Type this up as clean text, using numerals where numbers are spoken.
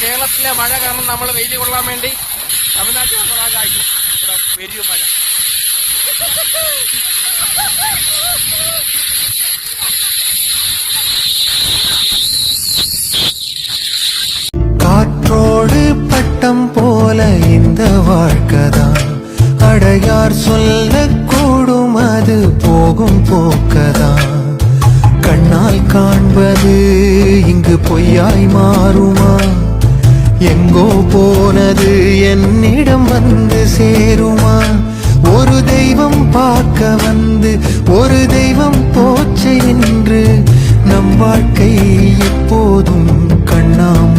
കേരളത്തിലെ മഴ കാരണം നമ്മൾ വെയിൽ കൊള്ളാൻ വേണ്ടി തമിഴ്നാട്ടിൽ വന്നതാകായി ഇവിടെ വലിയ മഴ. காற்றோடு பட்டம் போல இந்த வாழ்க்கைதான், அடையார் சொல்லக்கூடும் அது போகும் போக்கதான். கண்ணால் காண்பது இங்கு பொய்யாய் மாறுமா? எங்கோ போனது என்னிடம் வந்து சேருமா? ஒரு தெய்வம் பார்க்க வந்து ஒரு தெய்வம் போச்சு என்று நம் வாழ்க்கை எப்போதும் கண்ணாம